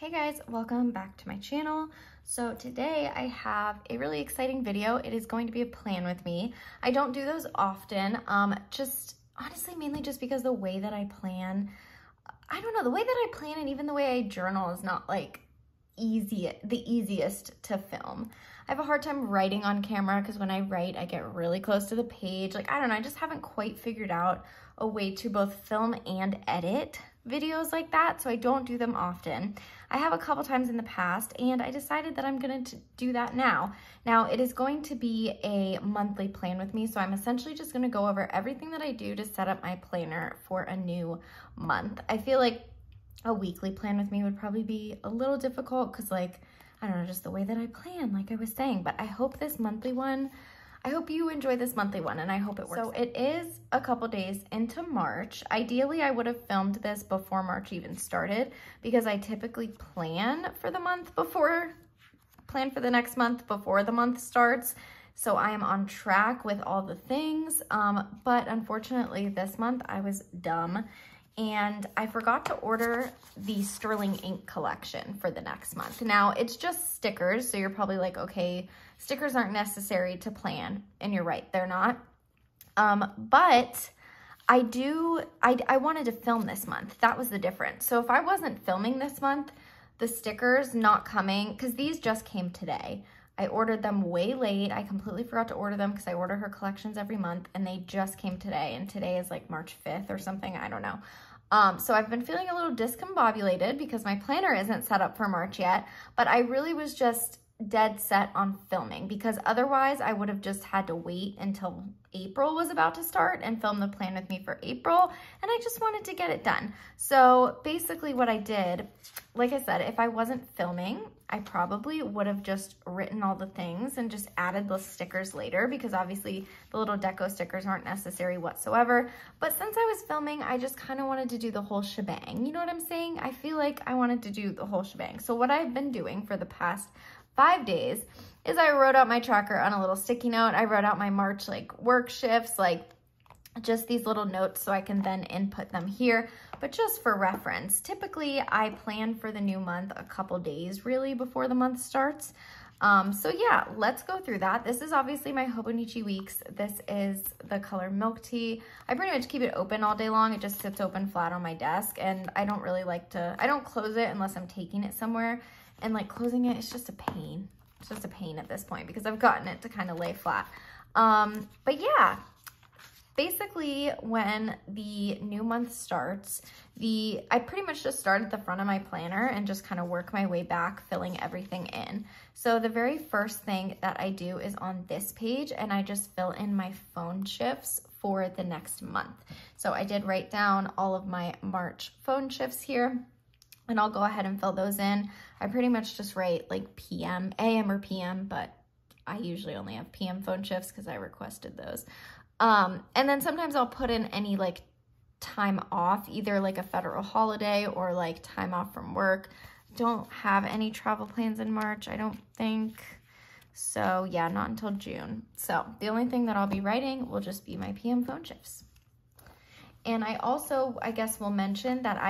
Hey guys, welcome back to my channel. So today I have a really exciting video. It is going to be a plan with me. I don't do those often, just honestly mainly just because the way that I plan, I don't know, the way that I plan and even the way I journal is not like the easiest to film. I have a hard time writing on camera because when I write, I get really close to the page. Like, I don't know, I just haven't quite figured out a way to both film and edit videos like that, so I don't do them often. I have a couple times in the past, and I decided that I'm going to do that now. Now, it is going to be a monthly plan with me, so I'm essentially just going to go over everything that I do to set up my planner for a new month. I feel like a weekly plan with me would probably be a little difficult because, like, I don't know, just the way that I plan, like I was saying, but I hope this monthly one, I hope you enjoy this monthly one, and I hope it works. So it is a couple days into March. Ideally, I would have filmed this before March even started because I typically plan for the next month before the month starts. So I am on track with all the things, but unfortunately this month I was dumb and I forgot to order the Sterling ink collection for the next month. Now, it's just stickers, so you're probably like, okay, stickers aren't necessary to plan, and you're right, they're not. But I wanted to film this month. That was the difference. So if I wasn't filming this month, the stickers not coming, because these just came today. I ordered them way late. I completely forgot to order them because I order her collections every month, and they just came today, and today is like March 5th or something, I don't know. So I've been feeling a little discombobulated because my planner isn't set up for March yet, but I really was just dead set on filming because otherwise I would have just had to wait until April was about to start and film the plan with me for April, and I just wanted to get it done. So basically what I did, like I said, if I wasn't filming, I probably would have just written all the things and just added the stickers later because obviously the little deco stickers aren't necessary whatsoever. But since I was filming, I just kind of wanted to do the whole shebang. You know what I'm saying? I feel like I wanted to do the whole shebang. So what I've been doing for the past 5 days is I wrote out my tracker on a little sticky note. I wrote out my March like work shifts, like just these little notes so I can then input them here, but just for reference. Typically I plan for the new month a couple days really before the month starts. So yeah, let's go through that. This is obviously my Hobonichi weeks. This is the color milk tea. I pretty much keep it open all day long. It just sits open flat on my desk, and I don't really like to, I don't close it unless I'm taking it somewhere, and like closing it, it's just a pain. It's just a pain at this point because I've gotten it to kind of lay flat. But yeah, basically when the new month starts, I pretty much just start at the front of my planner and just kind of work my way back, filling everything in. So the very first thing that I do is on this page, and I just fill in my phone shifts for the next month. So I did write down all of my March phone shifts here, and I'll go ahead and fill those in. I pretty much just write like PM, AM or PM, but I usually only have PM phone shifts because I requested those. And then sometimes I'll put in any like time off, either like a federal holiday or like time off from work. Don't have any travel plans in March, I don't think. So yeah, not until June. So the only thing that I'll be writing will just be my PM phone shifts. And I also, I guess, will mention that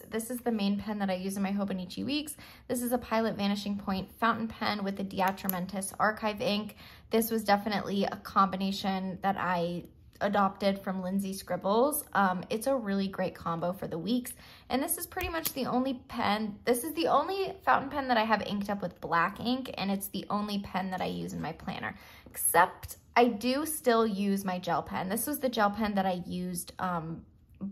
this is the main pen that I use in my Hobonichi weeks. This is a Pilot Vanishing Point fountain pen with the Diatramentis archive ink. This was definitely a combination that I adopted from Lindsay Scribbles. It's a really great combo for the weeks. And this is pretty much the only pen, this is the only fountain pen that I have inked up with black ink, and it's the only pen that I use in my planner, except I do still use my gel pen. This was the gel pen that I used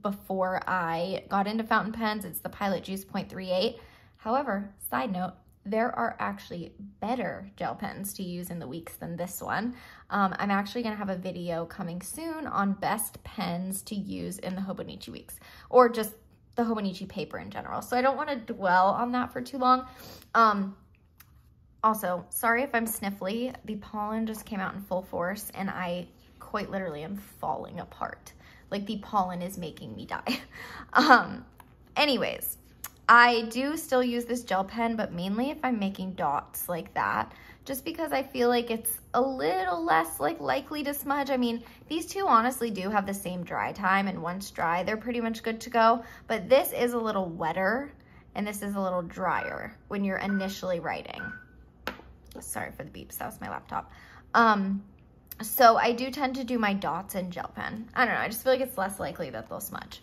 before I got into fountain pens. It's the Pilot Juice 0.38. However, side note, there are actually better gel pens to use in the weeks than this one. I'm actually gonna have a video coming soon on best pens to use in the Hobonichi weeks, or just the Hobonichi paper in general. So I don't wanna dwell on that for too long. Also, sorry if I'm sniffly. The pollen just came out in full force and I quite literally am falling apart. Like the pollen is making me die. Anyways, I do still use this gel pen, but mainly if I'm making dots like that, just because I feel like it's a little less like likely to smudge. I mean, these two honestly do have the same dry time, and once dry, they're pretty much good to go, but this is a little wetter and this is a little drier when you're initially writing. Sorry for the beeps, that was my laptop. So I do tend to do my dots in gel pen. I don't know, I just feel like it's less likely that they'll smudge.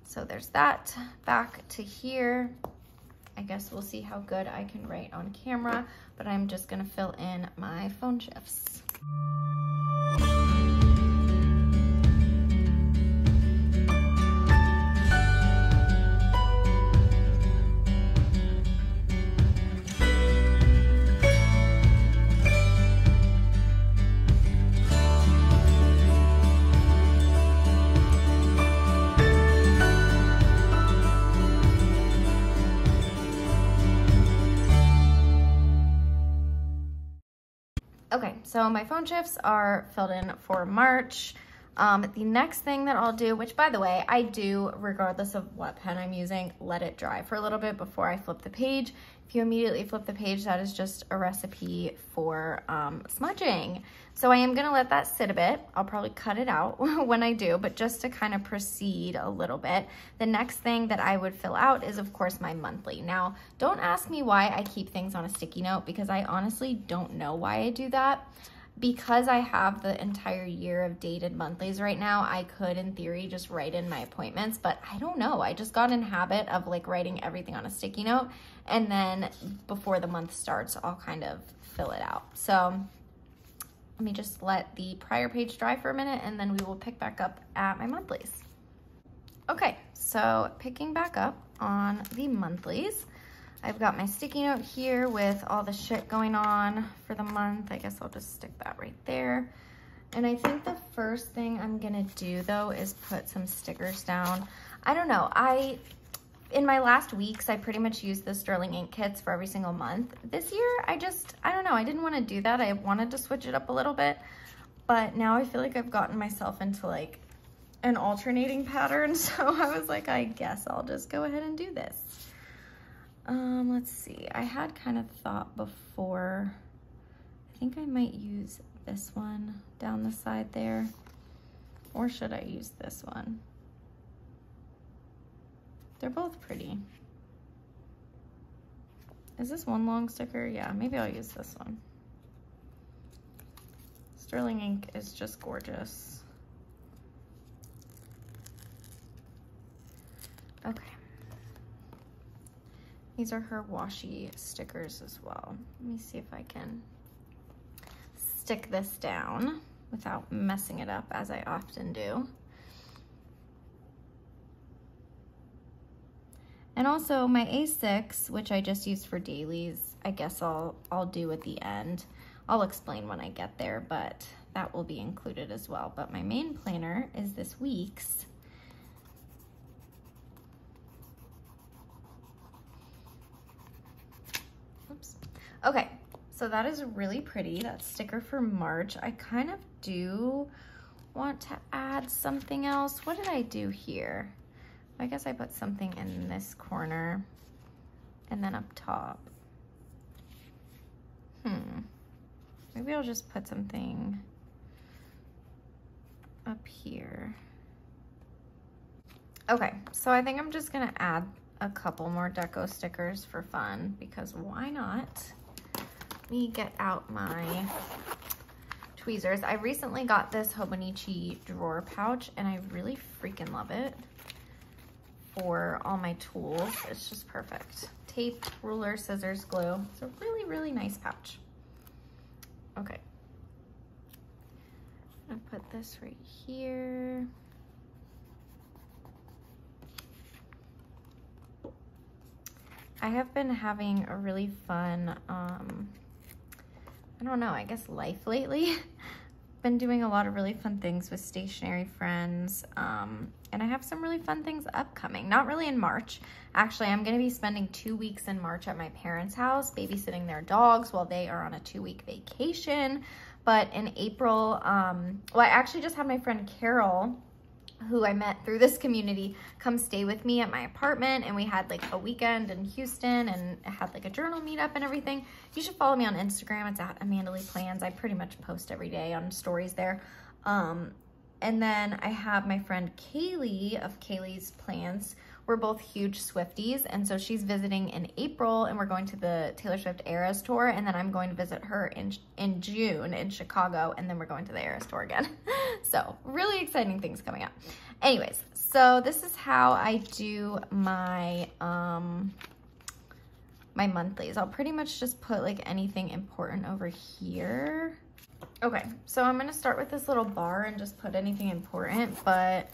So there's that. Back to here. I guess we'll see how good I can write on camera, but I'm just gonna fill in my phone shifts. Okay, so my phone shifts are filled in for March. The next thing that I'll do, which by the way, I do, regardless of what pen I'm using, let it dry for a little bit before I flip the page. If you immediately flip the page, that is just a recipe for smudging. So I am gonna let that sit a bit. I'll probably cut it out when I do, but just to kind of proceed a little bit. The next thing that I would fill out is of course my monthly. Now, don't ask me why I keep things on a sticky note because I honestly don't know why I do that. Because I have the entire year of dated monthlies right now, I could in theory just write in my appointments, but I don't know. I just got in habit of like writing everything on a sticky note, and then before the month starts, I'll kind of fill it out. So let me just let the prior page dry for a minute and then we will pick back up at my monthlies. Okay, so picking back up on the monthlies. I've got my sticky note here with all the shit going on for the month. I guess I'll just stick that right there. And I think the first thing I'm gonna do though is put some stickers down. I don't know, in my last weeks, I pretty much used the Sterling ink kits for every single month. This year, I don't know, I didn't wanna do that. I wanted to switch it up a little bit, but now I feel like I've gotten myself into like an alternating pattern. So I was like, I guess I'll just go ahead and do this. Let's see, I had kind of thought before, I think I might use this one down the side there, or should I use this one? They're both pretty. Is this one long sticker? Yeah, maybe I'll use this one. Sterling ink is just gorgeous. Okay. These are her washi stickers as well. Let me see if I can stick this down without messing it up, as I often do. And also my A6, which I just used for dailies, I guess I'll do at the end. I'll explain when I get there, but that will be included as well. But my main planner is this week's. Oops. Okay, so that is really pretty, that sticker for March. I kind of do want to add something else. What did I do here? I guess I put something in this corner and then up top. Maybe I'll just put something up here. Okay, so I think I'm just gonna add a couple more deco stickers for fun, because why not? Let me get out my tweezers. I recently got this Hobonichi drawer pouch and I really freaking love it for all my tools. It's just perfect. Tape, ruler, scissors, glue. It's a really, really nice pouch. Okay. I'm gonna put this right here. I have been having a really fun, I don't know, I guess life lately. Been doing a lot of really fun things with stationary friends, and I have some really fun things upcoming. Not really in March. Actually, I'm gonna be spending 2 weeks in March at my parents' house, babysitting their dogs while they are on a 2-week vacation. But in April, well, I actually just had my friend Carol, who I met through this community, come stay with me at my apartment, and we had like a weekend in Houston and had like a journal meetup and everything. You should follow me on Instagram. It's at Amanda Lee Plans. I pretty much post every day on stories there. And then I have my friend Kaylee of Kaylee's Plans. we're both huge Swifties, and so she's visiting in April, and we're going to the Taylor Swift Eras tour, and then I'm going to visit her in June in Chicago, and then we're going to the Eras tour again. So really exciting things coming up. Anyways, so this is how I do my my monthlies. I'll pretty much just put like anything important over here. Okay, so I'm gonna start with this little bar and just put anything important, but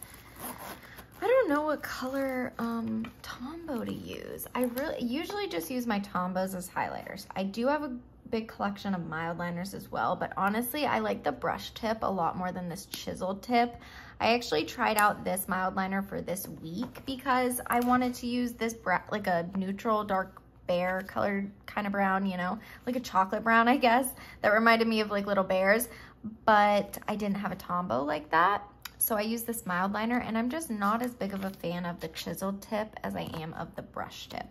I don't know what color Tombow to use. I usually just use my Tombows as highlighters. I do have a big collection of mild liners as well, but honestly, I like the brush tip a lot more than this chiseled tip. I actually tried out this mild liner for this week because I wanted to use this like a neutral dark bear colored kind of brown, you know, like a chocolate brown, I guess, that reminded me of like little bears, but I didn't have a Tombow like that. So I use this mild liner, and I'm just not as big of a fan of the chiseled tip as I am of the brush tip.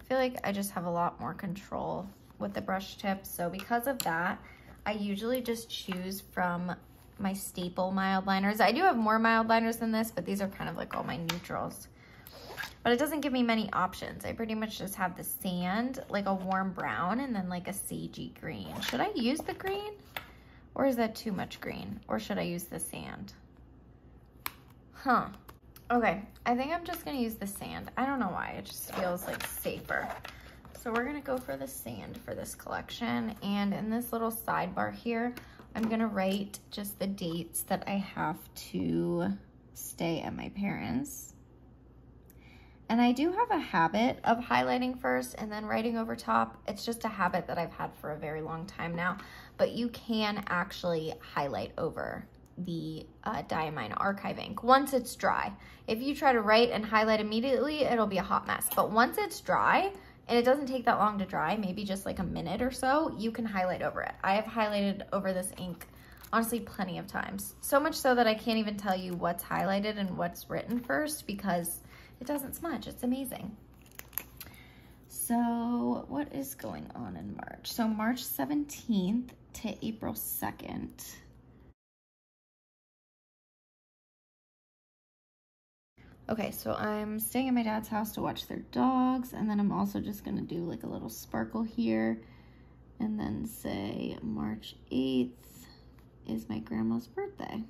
I feel like I just have a lot more control with the brush tip. So because of that, I usually just choose from my staple mild liners. I do have more mild liners than this, but these are kind of like all my neutrals. But it doesn't give me many options. I pretty much just have the sand, like a warm brown, and then like a sagey green. Should I use the green? Or is that too much green? Or should I use the sand? Huh. Okay, I think I'm just gonna use the sand. I don't know why, it just feels like safer. So we're gonna go for the sand for this collection. And in this little sidebar here, I'm gonna write just the dates that I have to stay at my parents'. And I do have a habit of highlighting first and then writing over top. It's just a habit that I've had for a very long time now, but you can actually highlight over the Diamine Archive ink once it's dry. If you try to write and highlight immediately, it'll be a hot mess. But once it's dry, and it doesn't take that long to dry, maybe just like a minute or so, you can highlight over it. I have highlighted over this ink honestly plenty of times. So much so that I can't even tell you what's highlighted and what's written first because it doesn't smudge. It's amazing. So what is going on in March? So March 17th to April 2nd. Okay, so I'm staying at my dad's house to watch their dogs, and then I'm also just gonna do like a little sparkle here, and then say March 8th is my grandma's birthday.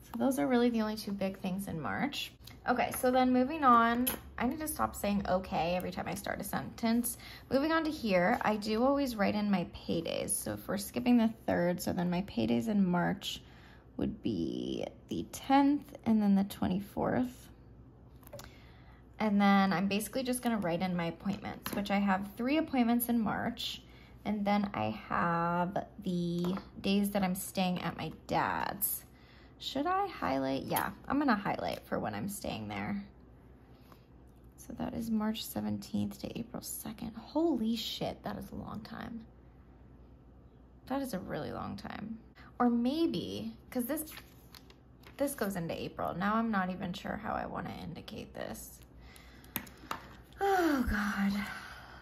So those are really the only two big things in March. Okay, so then moving on, I need to stop saying okay every time I start a sentence. Moving on to here, I do always write in my paydays. So if we're skipping the 3rd, so then my paydays in March would be the 10th and then the 24th. And then I'm basically just gonna write in my appointments, which I have 3 appointments in March. And then I have the days that I'm staying at my dad's. Should I highlight? Yeah, I'm gonna highlight for when I'm staying there. So that is March 17th to April 2nd. Holy shit, that is a long time. That is a really long time. Or maybe, because this goes into April. Now I'm not even sure how I wanna indicate this. Oh God,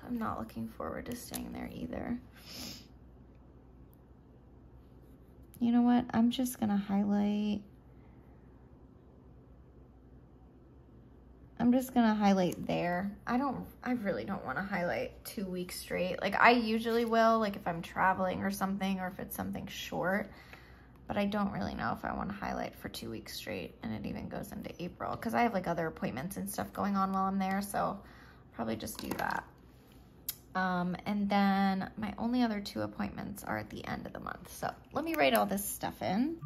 I'm not looking forward to staying there either. You know what? I'm just gonna highlight. I'm just gonna highlight there. I really don't wanna highlight 2 weeks straight. Like I usually will, like if I'm traveling or something, or if it's something short, but I don't really know if I wanna highlight for 2 weeks straight, and it even goes into April, because I have like other appointments and stuff going on while I'm there, so I'll probably just do that. And then my only other 2 appointments are at the end of the month. So let me write all this stuff in.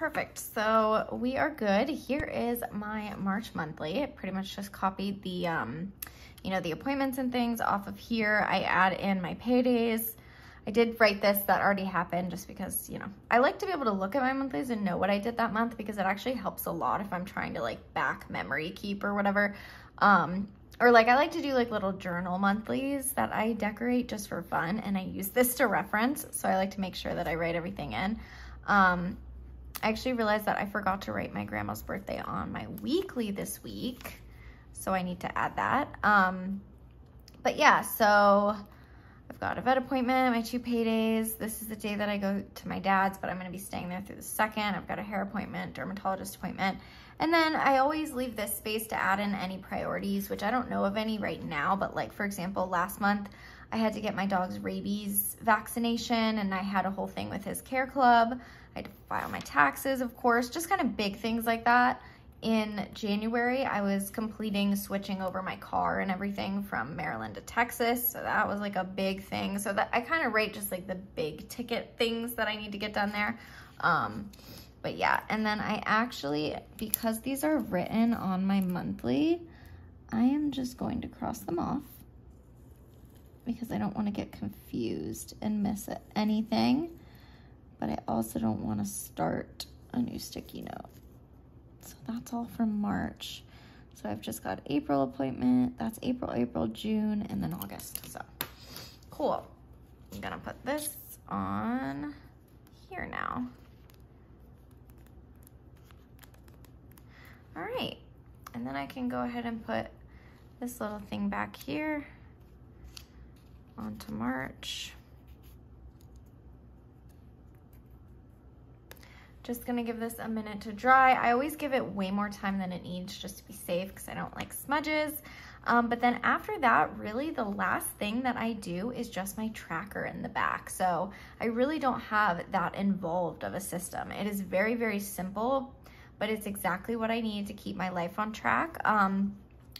Perfect. So we are good. Here is my March monthly. I pretty much just copied the, you know, the appointments and things off of here. I add in my paydays. I did write this, that already happened, just because, you know, I like to be able to look at my monthlies and know what I did that month, because it actually helps a lot if I'm trying to like back memory keep or whatever. Or like I like to do like little journal monthlies that I decorate just for fun, and I use this to reference. So I like to make sure that I write everything in. I actually realized that I forgot to write my grandma's birthday on my weekly this week, so I need to add that. But yeah, so I've got a vet appointment, my 2 paydays. This is the day that I go to my dad's, but I'm gonna be staying there through the 2nd. I've got a hair appointment, dermatologist appointment. And then I always leave this space to add in any priorities, which I don't know of any right now, but like for example, last month I had to get my dog's rabies vaccination, and I had a whole thing with his care club. I had to file my taxes, of course, just kind of big things like that. In January, I was completing switching over my car and everything from Maryland to Texas. So that was like a big thing. So that I kind of rate just like the big ticket things that I need to get done there. But yeah, and then I actually, because these are written on my monthly, I am just going to cross them off because I don't want to get confused and miss anything. But I also don't want to start a new sticky note. So that's all for March. So I've just got April appointment. That's April, June, and then August. So cool. I'm gonna put this on here now. All right, and then I can go ahead and put this little thing back here onto March. Just gonna give this a minute to dry. I always give it way more time than it needs just to be safe, because I don't like smudges. But then after that, really the last thing that I do is just my tracker in the back. So I really don't have that involved of a system. It is very, very simple, but it's exactly what I need to keep my life on track.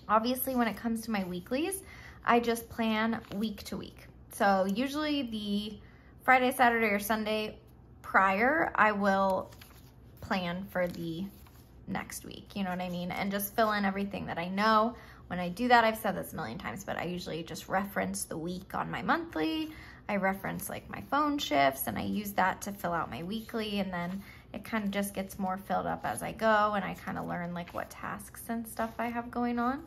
Obviously, when it comes to my weeklies, I just plan week to week. So usually the Friday, Saturday, or Sunday prior, I will plan for the next week, you know what I mean? And just fill in everything that I know. When I do that, I've said this a million times, but I usually just reference the week on my monthly. I reference like my phone shifts, and I use that to fill out my weekly, and then it kind of just gets more filled up as I go, and I kind of learn like what tasks and stuff I have going on.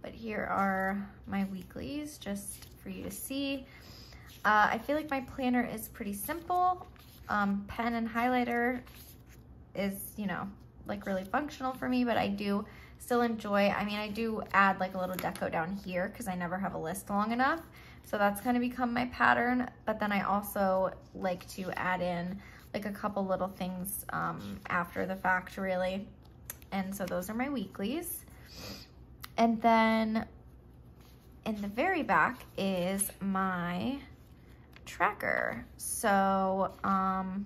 But here are my weeklies just for you to see. I feel like my planner is pretty simple. Pen and highlighter is, you know, like really functional for me, but I do still enjoy, I mean, I do add like a little deco down here because I never have a list long enough. So that's going to become my pattern. But then I also like to add in like a couple little things after the fact, really. And so those are my weeklies. And then in the very back is my tracker. So I'm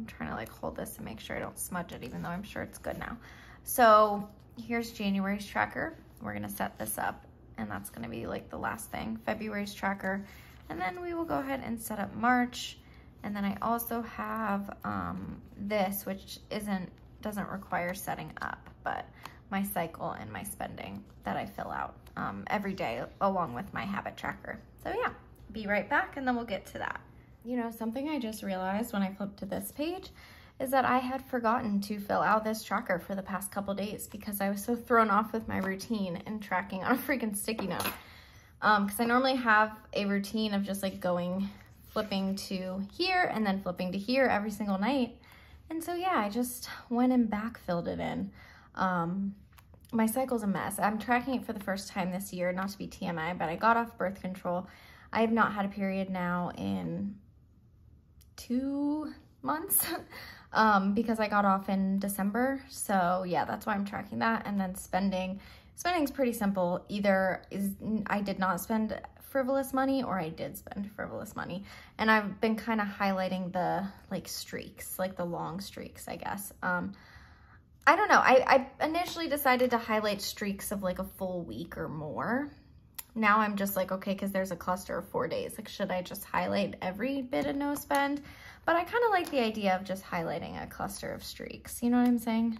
trying to like hold this and make sure I don't smudge it, even though I'm sure it's good now. So here's January's tracker. We're gonna set this up, and that's gonna be like the last thing, February's tracker. And then we will go ahead and set up March. And then I also have this, which doesn't require setting up, but my cycle and my spending that I fill out every day along with my habit tracker. So yeah, be right back, and then we'll get to that. You know, something I just realized when I flipped to this page is that I had forgotten to fill out this tracker for the past couple days because I was so thrown off with my routine and tracking on a freaking sticky note. Because I normally have a routine of just like flipping to here and then flipping to here every single night. And so yeah, I just went and backfilled it in. My cycle's a mess. I'm tracking it for the first time this year, not to be TMI, but I got off birth control. I have not had a period now in 2 months because I got off in December. So yeah, that's why I'm tracking that. And then spending's pretty simple. Either I did not spend frivolous money or I did spend frivolous money. And I've been kind of highlighting the like streaks, like the long streaks, I guess. I don't know. I initially decided to highlight streaks of like a full week or more, Now I'm just like, okay, because there's a cluster of 4 days. Like, should I just highlight every bit of no spend? But I kind of like the idea of just highlighting a cluster of streaks. You know what I'm saying?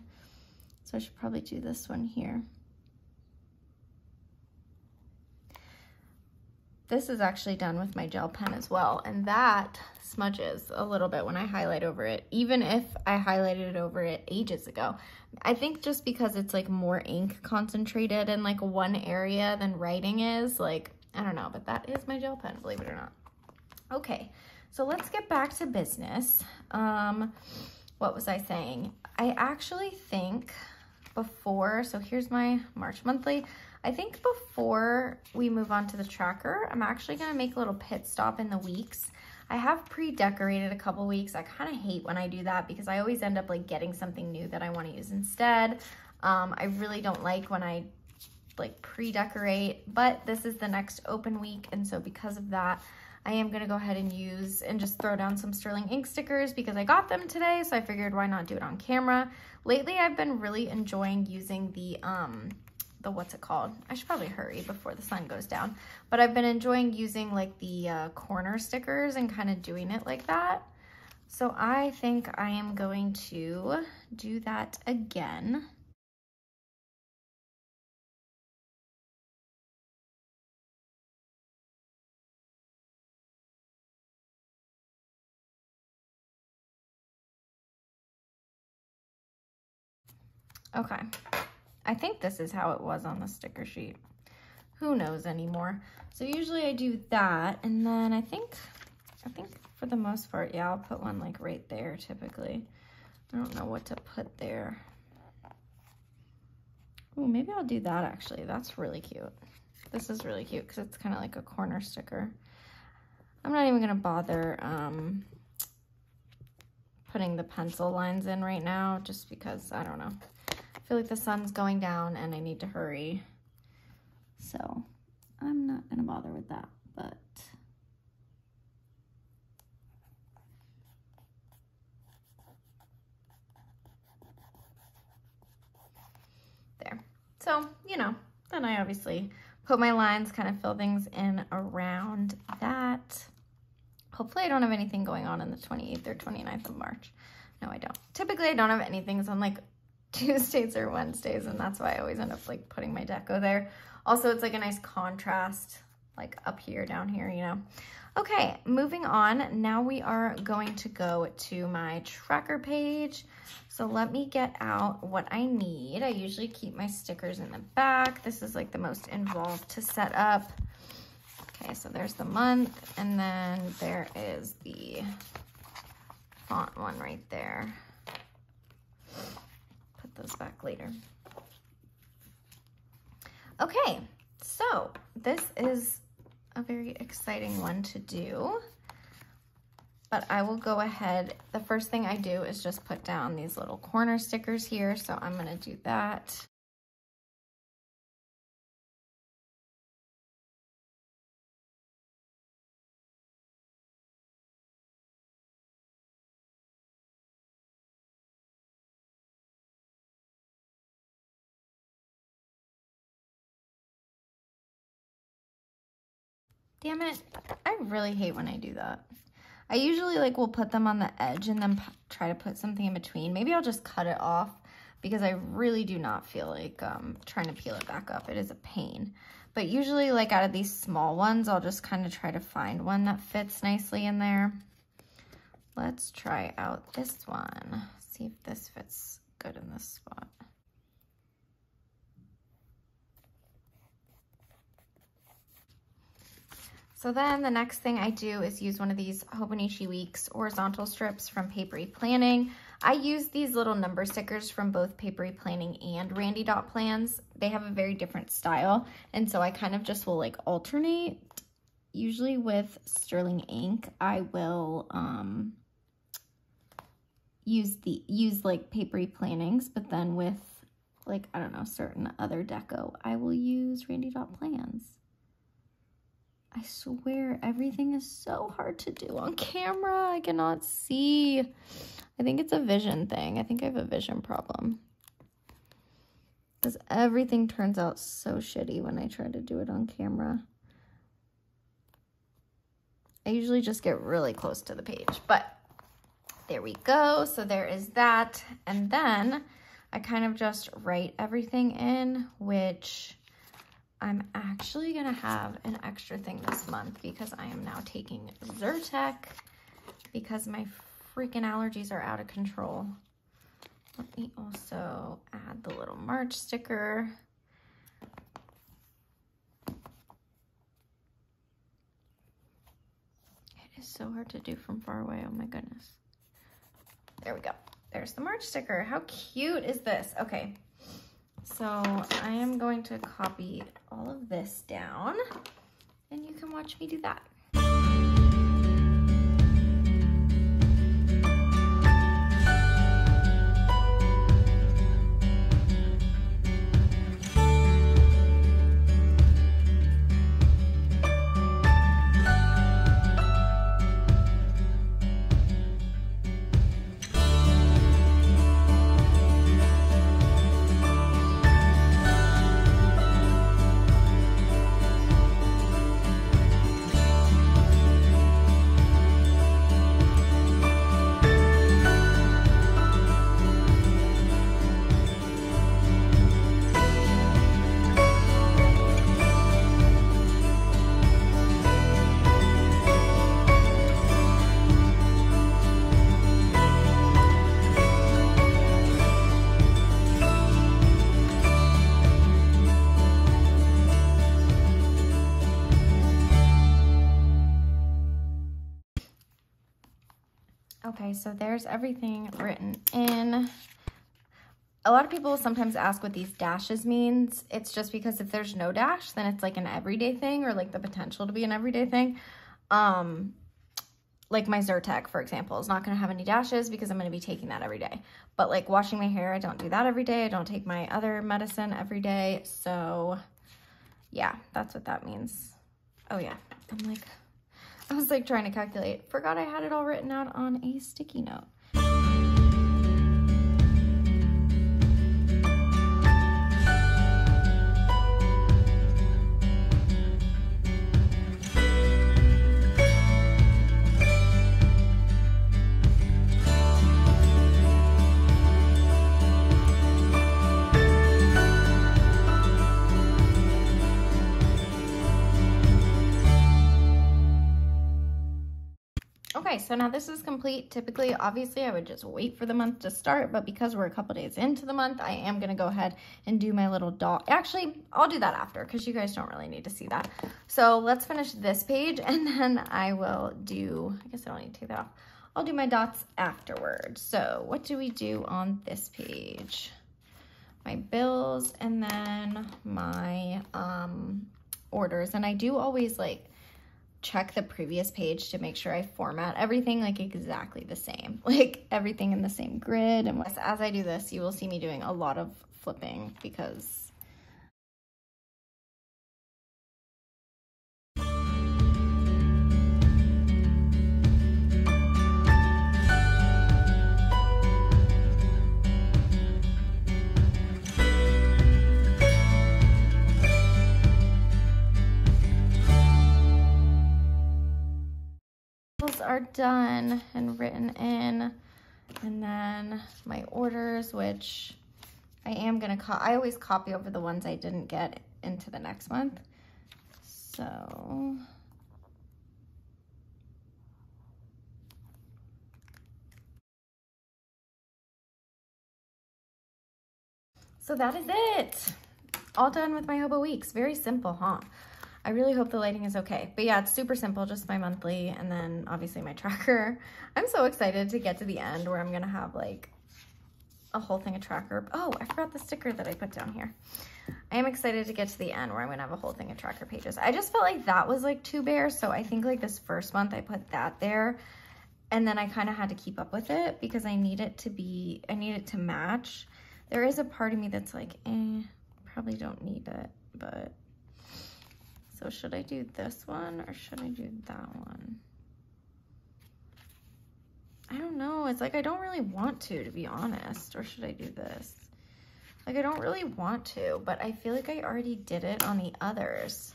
So I should probably do this one here. This is actually done with my gel pen as well, and that smudges a little bit when I highlight over it, even if I highlighted over it ages ago. I think just because it's like more ink concentrated in like one area than writing is, like, I don't know, but that is my gel pen, believe it or not. Okay, so let's get back to business. What was I saying? I actually think before, so here's my March monthly. I think before we move on to the tracker, I'm actually gonna make a little pit stop in the weeks. I have pre-decorated a couple weeks. I kind of hate when I do that because I always end up like getting something new that I want to use instead. I really don't like when I like pre-decorate, but this is the next open week, and so because of that, I am gonna go ahead and use and just throw down some sterling ink stickers because I got them today, so I figured why not do it on camera. Lately, I've been really enjoying using the what's it called? I should probably hurry before the sun goes down, but I've been enjoying using like the corner stickers and kind of doing it like that. So I think I am going to do that again. Okay, I think this is how it was on the sticker sheet. Who knows anymore? So usually I do that, and then I think for the most part, yeah, I'll put one like right there typically. I don't know what to put there. Oh, maybe I'll do that actually. That's really cute. This is really cute because it's kind of like a corner sticker. I'm not even gonna bother putting the pencil lines in right now just because, I don't know. I feel like the sun's going down and I need to hurry. So I'm not gonna bother with that, but there. So, you know, then I obviously put my lines, kind of fill things in around that. Hopefully I don't have anything going on the 28th or 29th of March. No, I don't. Typically I don't have anything on like Tuesdays or Wednesdays, and that's why I always end up like putting my deco there. Also, it's like a nice contrast, like up here, down here, you know. Okay, moving on. Now we are going to go to my tracker page. So let me get out what I need. I usually keep my stickers in the back. This is like the most involved to set up. Okay, so there's the month, and then there is the font one right there. Put those back later. Okay, so this is a very exciting one to do, but I will go ahead. The first thing I do is just put down these little corner stickers here, so I'm gonna do that. Damn it, I really hate when I do that. I usually like will put them on the edge and then try to put something in between. Maybe I'll just cut it off because I really do not feel like trying to peel it back up. It is a pain. But usually like out of these small ones, I'll just kind of try to find one that fits nicely in there. Let's try out this one. See if this fits good in this spot. So then the next thing I do is use one of these Hobonichi Weeks horizontal strips from Papery Planning. I use these little number stickers from both Papery Planning and Randy Dot Plans. They have a very different style, and so I kind of just will like alternate. Usually with sterling ink, I will use like Papery Plannings, but then with like, I don't know, certain other deco, I will use Randy Dot Plans. I swear everything is so hard to do on camera. I cannot see. I think it's a vision thing. I think I have a vision problem. because everything turns out so shitty when I try to do it on camera. I usually just get really close to the page, but there we go. So there is that. And then I kind of just write everything in, which I'm actually going to have an extra thing this month because I am now taking Zyrtec because my freaking allergies are out of control. Let me also add the little March sticker. It is so hard to do from far away. Oh my goodness. There we go. There's the March sticker. How cute is this? Okay. So I am going to copy all of this down and you can watch me do that. Okay, so there's everything written in. A lot of people sometimes ask what these dashes means. It's just because if there's no dash, then it's like an everyday thing or like the potential to be an everyday thing. Like my Zyrtec, for example, is not going to have any dashes because I'm going to be taking that every day. But like washing my hair, I don't do that every day. I don't take my other medicine every day. So yeah, that's what that means. Oh yeah, I was like trying to calculate. Forgot I had it all written out on a sticky note. Okay, so now this is complete. Typically, obviously, I would just wait for the month to start, but because we're a couple days into the month, I am going to go ahead and do my little dot. Actually, I'll do that after because you guys don't really need to see that. So let's finish this page and then I will do, I guess I don't need to take that off. I'll do my dots afterwards. So what do we do on this page? My bills and then my orders. And I do always like check the previous page to make sure I format everything like exactly the same, like everything in the same grid. And as I do this, you will see me doing a lot of flipping because are done and written in, and then my orders, which I am gonna I always copy over the ones I didn't get into the next month. So that is it. All done with my Hobo weeks. Very simple, huh? I really hope the lighting is okay. But yeah, it's super simple, just my monthly and then obviously my tracker. I'm so excited to get to the end where I'm gonna have like a whole thing of tracker. Oh, I forgot the sticker that I put down here. I am excited to get to the end where I'm gonna have a whole thing of tracker pages. I just felt like that was like too bare. So I think like this first month I put that there and then I kind of had to keep up with it because I need it to match. There is a part of me that's like, probably don't need it, but so should I do this one or should I do that one? I don't know. It's like I don't really want to be honest. Or should I do this? Like, I don't really want to, but I feel like I already did it on the others.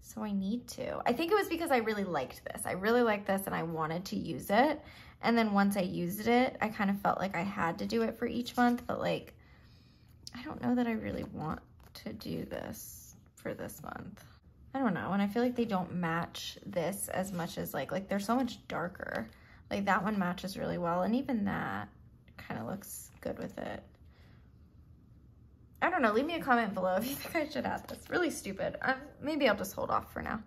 So I need to. I think it was because I really liked this. I really liked this and I wanted to use it. And then once I used it, I kind of felt like I had to do it for each month. But like, I don't know that I really want to do this for this month. I don't know. And I feel like they don't match this as much as like they're so much darker. Like that one matches really well. And even that kind of looks good with it. I don't know. Leave me a comment below if you think I should add this. Really stupid. Maybe I'll just hold off for now.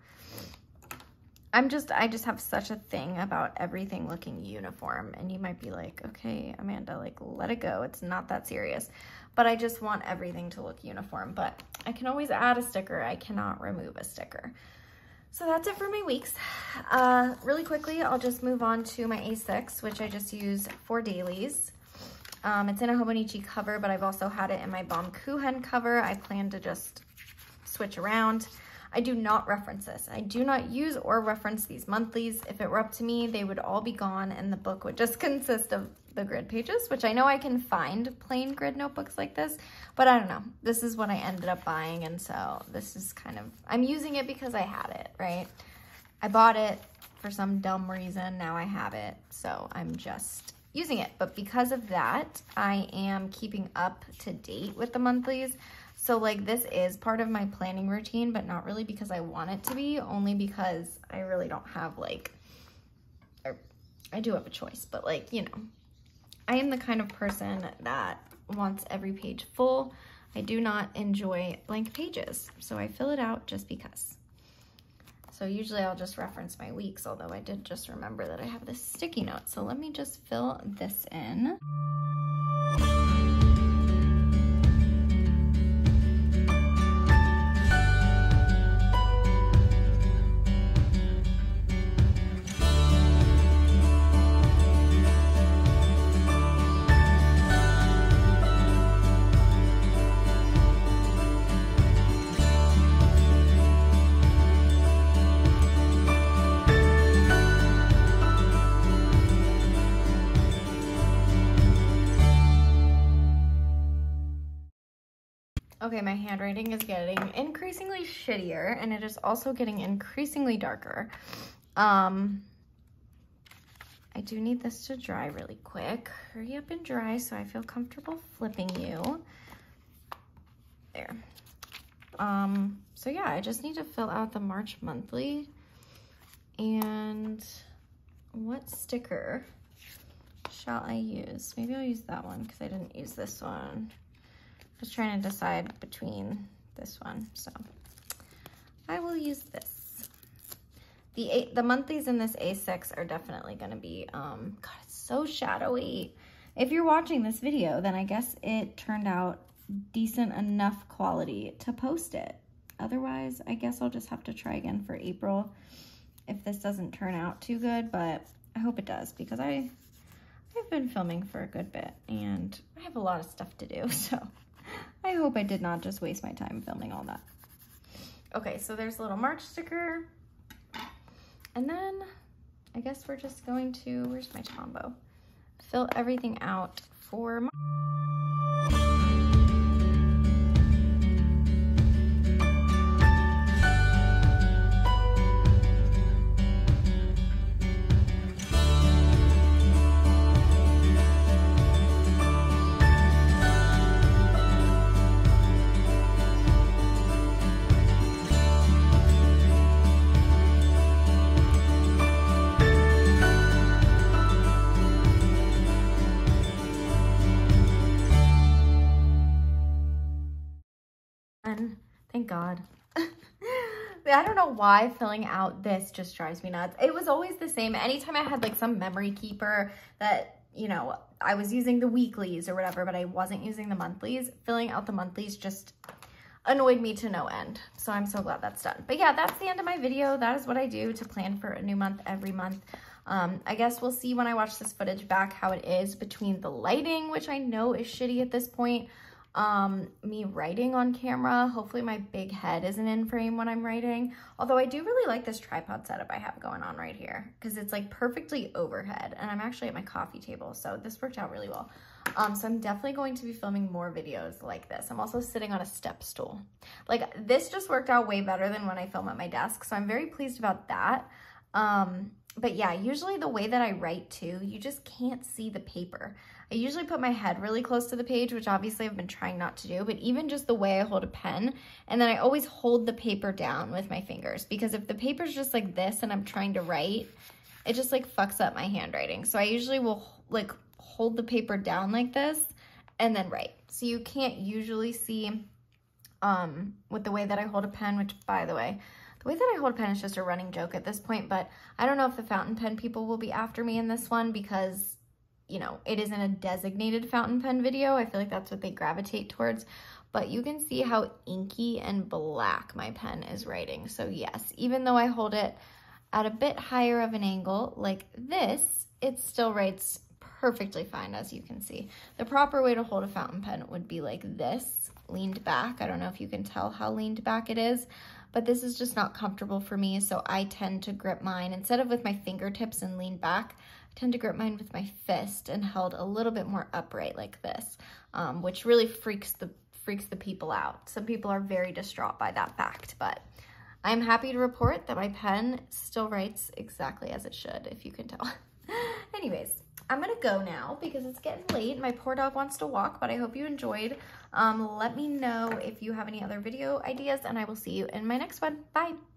I just have such a thing about everything looking uniform. And you might be like, okay, Amanda, like let it go. It's not that serious. But I just want everything to look uniform. But I can always add a sticker. I cannot remove a sticker. So that's it for my weeks. Really quickly, I'll just move on to my A6, which I just use for dailies. It's in a Hobonichi cover, but I've also had it in my Baumkuchen cover. I plan to just switch around. I do not reference this. I do not use or reference these monthlies. If it were up to me, they would all be gone and the book would just consist of the grid pages, which I know I can find plain grid notebooks like this, but I don't know. This is what I ended up buying, and so this is kind of, I'm using it because I had it, right? I bought it for some dumb reason. Now I have it, so I'm just using it. But because of that, I am keeping up to date with the monthlies. So like this is part of my planning routine, but not really because I want it to be, only because I really don't have like, I do have a choice, but like, you know, I am the kind of person that wants every page full. I do not enjoy blank pages, so I fill it out just because. So usually I'll just reference my weeks, although I did just remember that I have this sticky note. So let me just fill this in. Okay, my handwriting is getting increasingly shittier, and it is also getting increasingly darker. I do need this to dry really quick. Hurry up and dry so I feel comfortable flipping you. There. So yeah, I just need to fill out the March monthly. And what sticker shall I use? Maybe I'll use that one because I didn't use this one. Just trying to decide between this one, so I will use this. The monthlies in this A6 are definitely going to be, God, it's so shadowy. If you're watching this video, then I guess it turned out decent enough quality to post it. Otherwise, I guess I'll just have to try again for April if this doesn't turn out too good, but I hope it does because I've been filming for a good bit and I have a lot of stuff to do, so I hope I did not just waste my time filming all that. Okay, so there's a little March sticker. And then I guess we're just going to, where's my Tombow? Fill everything out for March. Thank God. I don't know why filling out this just drives me nuts. It was always the same. Anytime I had like some memory keeper that, you know, I was using the weeklies or whatever, but I wasn't using the monthlies, filling out the monthlies just annoyed me to no end. So I'm so glad that's done. But yeah, that's the end of my video. That is what I do to plan for a new month every month. I guess we'll see when I watch this footage back how it is between the lighting, which I know is shitty at this point, me writing on camera. Hopefully my big head isn't in frame when I'm writing. Although I do really like this tripod setup I have going on right here because it's like perfectly overhead, and I'm actually at my coffee table, so this worked out really well. So I'm definitely going to be filming more videos like this. I'm also sitting on a step stool. Like, this just worked out way better than when I film at my desk, so I'm very pleased about that. But yeah, usually the way that I write too, you just can't see the paper. I usually put my head really close to the page, which obviously I've been trying not to do, but even just the way I hold a pen, and then I always hold the paper down with my fingers, because if the paper's just like this and I'm trying to write, it just like fucks up my handwriting. So I usually will like hold the paper down like this and then write. So you can't usually see with the way that I hold a pen, which, by the way that I hold a pen is just a running joke at this point, but I don't know if the fountain pen people will be after me in this one because, you know, it isn't a designated fountain pen video. I feel like that's what they gravitate towards, but you can see how inky and black my pen is writing. So yes, even though I hold it at a bit higher of an angle like this, it still writes perfectly fine, as you can see. The proper way to hold a fountain pen would be like this, leaned back. I don't know if you can tell how leaned back it is, but this is just not comfortable for me, so I tend to grip mine, instead of with my fingertips and lean back, I tend to grip mine with my fist and held a little bit more upright like this, which really freaks the people out. Some people are very distraught by that fact, but I'm happy to report that my pen still writes exactly as it should, if you can tell. Anyways, I'm gonna go now because it's getting late. My poor dog wants to walk, but I hope you enjoyed. Let me know if you have any other video ideas, and I will see you in my next one. Bye.